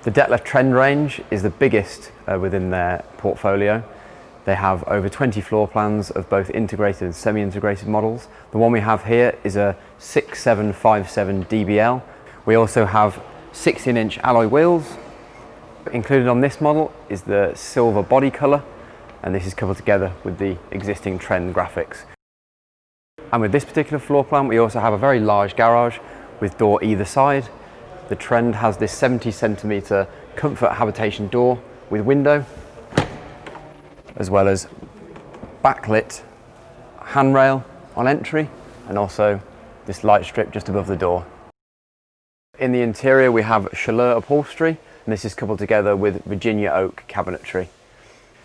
The Dethleffs Trend range is the biggest within their portfolio. They have over 20 floor plans of both integrated and semi-integrated models. The one we have here is a 6757 DBL. We also have 16-inch alloy wheels. Included on this model is the silver body colour, and this is coupled together with the existing Trend graphics. And with this particular floor plan, we also have a very large garage with door either side. The Trend has this 70cm comfort habitation door with window, as well as backlit handrail on entry, and also this light strip just above the door. In the interior we have Chaleur upholstery, and this is coupled together with Virginia oak cabinetry.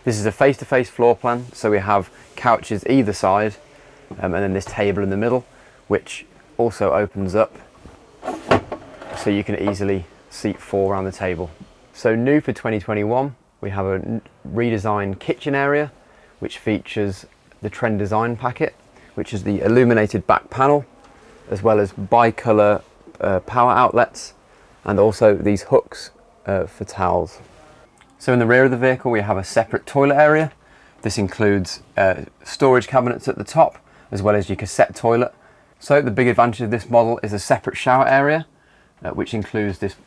This is a face-to-face floor plan, so we have couches either side, and then this table in the middle, which also opens up so you can easily seat 4 around the table. So new for 2021, we have a redesigned kitchen area, which features the Trend design packet, which is the illuminated back panel, as well as bi-colour power outlets, and also these hooks for towels. So in the rear of the vehicle, we have a separate toilet area. This includes storage cabinets at the top, as well as your cassette toilet. So the big advantage of this model is a separate shower area, which includes this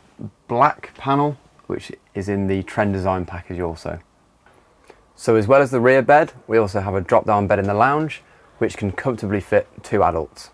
black panel, which is in the Trend design package also. So as well as the rear bed, we also have a drop-down bed in the lounge, which can comfortably fit 2 adults.